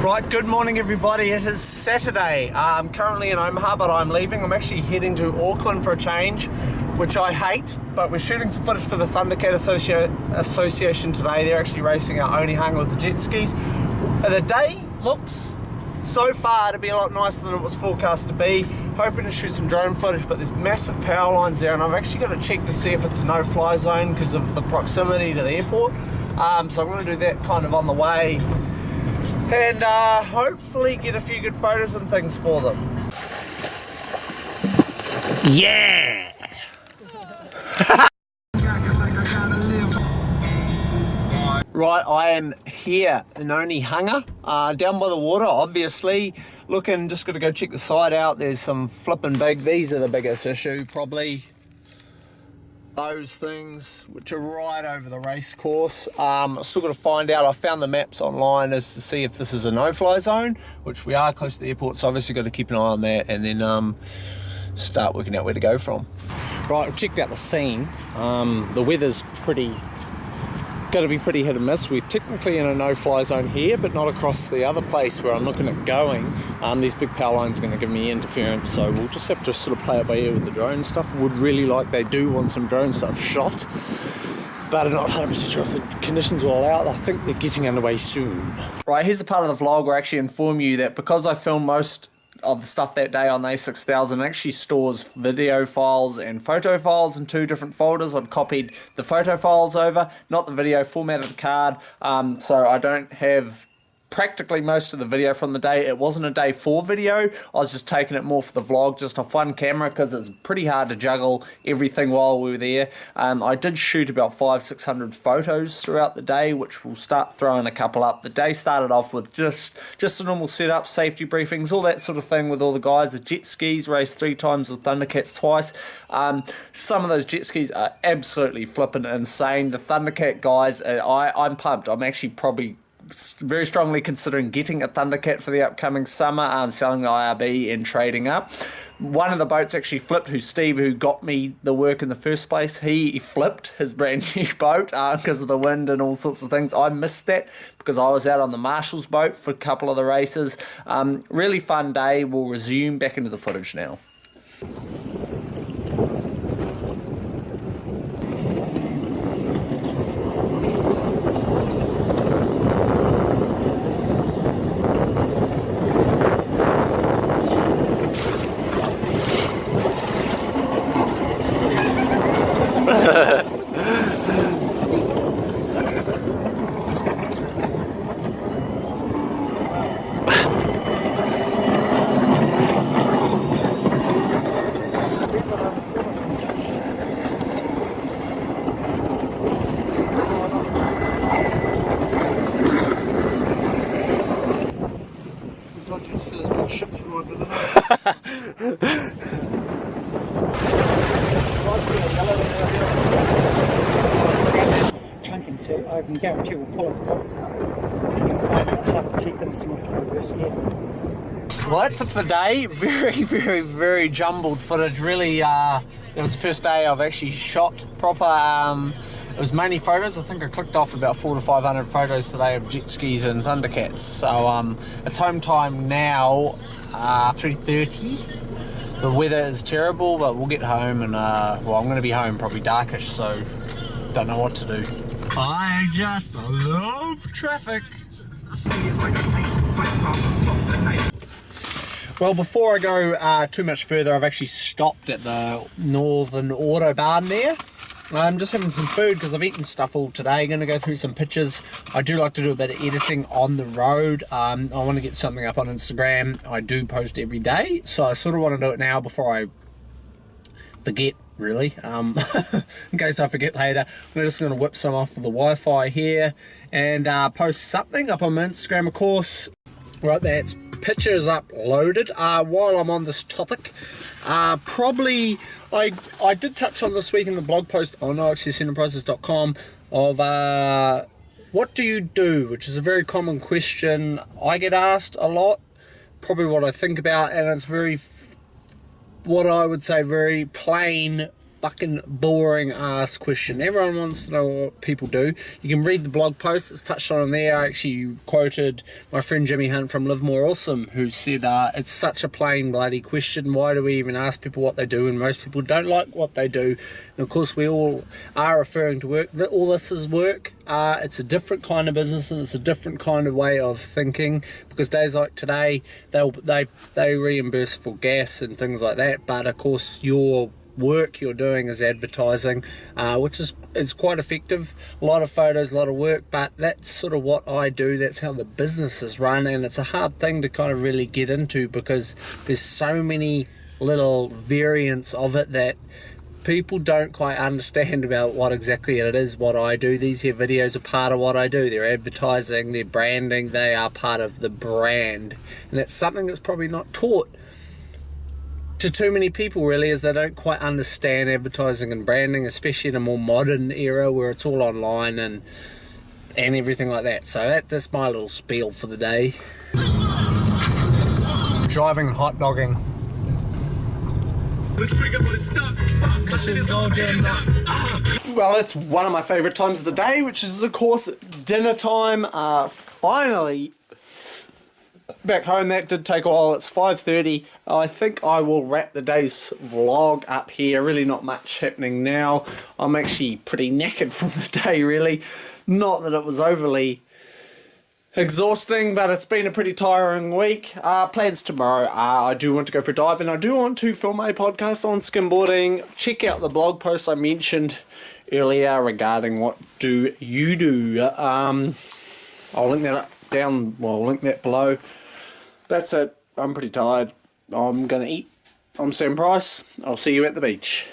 Right, good morning everybody. It is Saturday. I'm currently in Omaha, but I'm leaving. I'm actually heading to Auckland for a change, which I hate, but we're shooting some footage for the Thundercat Association today. They're actually racing our Onehunga with the jet skis. The day looks so far to be a lot nicer than it was forecast to be. Hoping to shoot some drone footage, but there's massive power lines there, and I've actually got to check to see if it's a no-fly zone because of the proximity to the airport. So I'm going to do that kind of on the way, and hopefully get a few good photos and things for them. Yeah! Right, I am here in Onehunga, down by the water, obviously. Looking, just got to go check the site out. There's some flipping big, these are the biggest issue probably. Those things, which are right over the race course. Still got to find out, I found the maps online as to see if this is a no-fly zone, which we are close to the airport, so obviously got to keep an eye on that and then start working out where to go from. Right, I've checked out the scene. The weather's going to be pretty hit and miss. We're technically in a no-fly zone here, but not across the other place where I'm looking at going. These big power lines are going to give me interference, so we'll just have to sort of play it by ear with the drone stuff. Would really like, they do want some drone stuff shot, but I'm not 100% sure if the conditions will allow it. I think they're getting underway soon. Right, here's the part of the vlog where I actually inform you that because I filmed most of the stuff that day on the A6000, actually stores video files and photo files in two different folders. I'd copied the photo files over, not the video, formatted the card, so I don't have practically most of the video from the day. It wasn't a day 4 video, I was just taking it more for the vlog, just off one camera, because it's pretty hard to juggle everything while we were there. I did shoot about 500-600 photos throughout the day, which we'll start throwing a couple up. The day started off with just a normal setup, safety briefings, all that sort of thing with all the guys. The jet skis raced 3 times, the Thundercats twice. Some of those jet skis are absolutely flipping insane. The Thundercat guys, I'm pumped. I'm actually probably very strongly considering getting a Thundercat for the upcoming summer, selling the IRB and trading up. One of the boats actually flipped, Steve, who got me the work in the first place, he flipped his brand new boat because of the wind and all sorts of things. I missed that because I was out on the Marshall's boat for a couple of the races. Really fun day. We'll resume back into the footage now. Chunking, so I can guarantee we'll pull up the bolts out. You can find half the teeth missing off the reverse gear. Well, that's it for the day. Very jumbled footage. Really, that was the first day I've actually shot proper. It was mainly photos. I think I clicked off about 400 to 500 photos today of jet skis and Thundercats. So it's home time now, 3:30. The weather is terrible, but we'll get home and, well, I'm going to be home probably darkish, so don't know what to do. I just love traffic. Well, before I go too much further, I've actually stopped at the Northern Autobahn there. I'm just having some food because I've eaten stuff all today. Going to go through some pictures. I do like to do a bit of editing on the road. I want to get something up on Instagram. I do post every day, so I sort of want to do it now before I forget, really. In case I forget later, I'm just going to whip some off of the Wi-Fi here and post something up on my Instagram, of course. Right, that's pictures uploaded. While I'm on this topic, probably I did touch on this week in the blog post on noaccessenterprises.com of what do you do, which is a very common question I get asked a lot. Probably what I think about, and it's very, what I would say, very plain fucking boring ass question. Everyone wants to know what people do. You can read the blog post, it's touched on there. I actually quoted my friend Jimmy Hunt from Live More Awesome, who said, it's such a plain bloody question. Why do we even ask people what they do when most people don't like what they do? And of course we all are referring to work. All this is work. It's a different kind of business and it's a different kind of way of thinking, because days like today they reimburse for gas and things like that, but of course your work you're doing is advertising, which is quite effective. A lot of photos, a lot of work, but that's sort of what I do. That's how the business is run, and it's a hard thing to kind of really get into because there's so many little variants of it that people don't quite understand about what exactly it is what I do. These here videos are part of what I do. They're advertising, they're branding, they are part of the brand, and it's something that's probably not taught to too many people really, as they don't quite understand advertising and branding, especially in a more modern era where it's all online and everything like that. So that's my little spiel for the day. Driving and hot dogging. Well, it's one of my favourite times of the day, which is of course dinner time. Finally back home. That did take a while. It's 5:30. I think I will wrap the day's vlog up here. Really not much happening now. I'm actually pretty knackered from the day, really. Not that it was overly exhausting, but it's been a pretty tiring week. Plans tomorrow. I do want to go for a dive, and I do want to film a podcast on skimboarding. Check out the blog post I mentioned earlier regarding what do you do. I'll link that up down. Well, I'll link that below. That's it. I'm pretty tired. I'm gonna eat. I'm Sam Price. I'll see you at the beach.